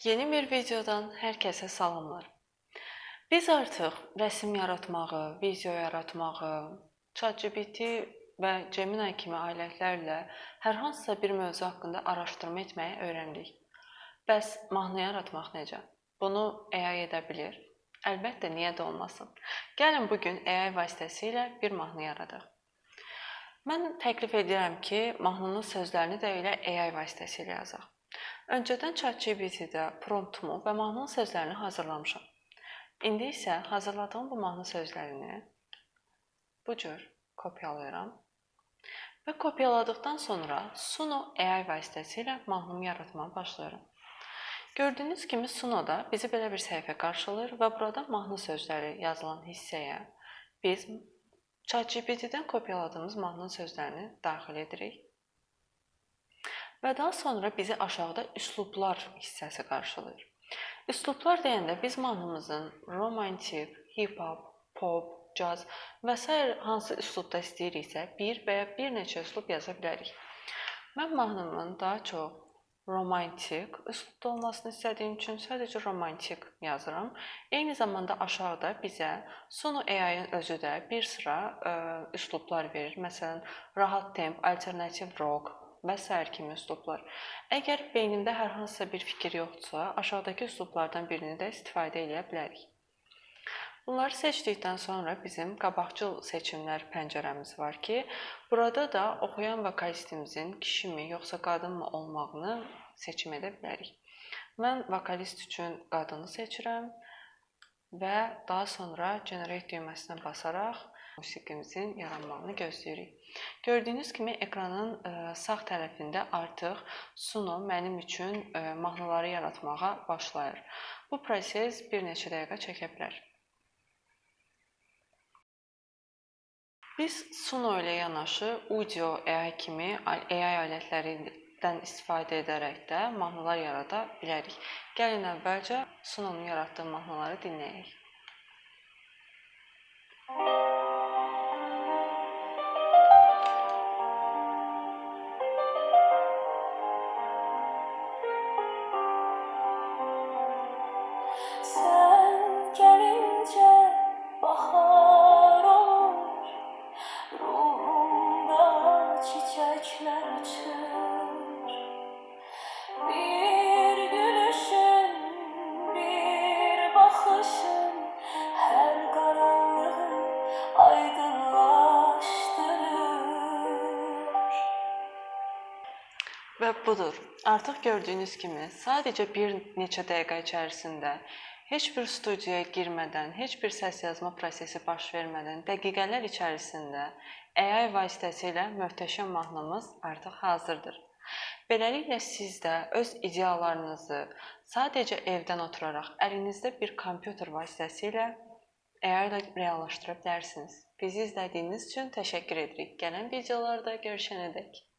Yeni bir videodan hər kəsə salamlar. Biz artıq rəsm yaratmağı, video yaratmağı, ChatGPT və Gemini kimi alətlərlə hər hansısa bir mövzu haqqında araşdırma etməyi öyrəndik. Bəs mahnı yaratmaq necə? Bunu AI edə bilir? Əlbəttə, niyə də olmasın? Gəlin bugün AI vasitəsilə bir mahnı yaradaq. Mən təklif edirəm ki, mahnının sözlərini də elə AI vasitəsilə yazaq. Öncədən ChatGPT-də promptumu və mahnının sözlərini hazırlamışam. İndi isə hazırladığım bu mahnı sözlərini bu cür kopyalayıram və kopyaladıqdan sonra Suno AI vasitəsilə mahnımı yaratmağa başlayıram. Gördüyünüz kimi Sunoda bizi belə bir səhifə qarşılayır və burada mahnı sözləri yazılan hissəyə biz ChatGPT-dən kopyaladığımız mahnı sözlərini daxil edirik. Və daha sonra bizi aşağıda üslublar hissəsi qarşılayır. Üslublar deyəndə biz mahnımızın romantik, hip-hop, pop, caz və s. hansı üslubda istəyiriksə, bir və ya bir neçə üslub yaza bilərik. Mən mahnımın daha çox romantik üslubda olmasını istədiyim üçün sadəcə romantik yazıram. Eyni zamanda aşağıda bizə Suno AI-ın özü də bir sıra üslublar verir. Məsələn, rahat temp, alternativ rock və s. kimi üslublar. Əgər beynimdə hər hansısa bir fikir yoxdursa, aşağıdakı üslublardan birini də istifadə edə bilərik. Bunları seçdikdən sonra bizim qabaqcıl seçimlər pəncərəmiz var ki, burada da oxuyan vokalistimizin kişimi yoxsa qadınmı olmağını seçim edə bilərik. Mən vokalist üçün qadını seçirəm və daha sonra Generate düyməsinə basaraq musiqimizin yaranmağını gözləyirik. Gördüyünüz kimi ekranın sağ tərəfində artıq Suno mənim üçün mahnıları yaratmağa başlayır. Bu proses bir neçə dəqiqə çəkə bilər. Biz Suno ilə yanaşı Udio AI kimi AI alətlərindən istifadə edərək də mahnılar yarada bilərik. Gəlin əvvəlcə Suno'nun yaratdığı mahnıları dinləyək. Sen gelince bahar olur, ruhumda çiçekler açır. Bir gülüşün, bir bakışın her karanlığı aydınlaştırır. Və budur. Artıq gördüyünüz kimi sadəcə bir neçə dəqiqə içərisində heç bir studiyaya girmədən, heç bir səs yazma prosesi baş vermədən dəqiqələr içərisində AI vasitəsilə möhtəşəm mahnımız artıq hazırdır. Beləliklə siz də öz ideyalarınızı sadəcə evdən oturaraq əlinizdə bir kompüter vasitəsilə AI ilə reallaşdıra bilərsiniz. Bizi izlədiyiniz üçün təşəkkür edirik. Gələn videolarda görüşənədək.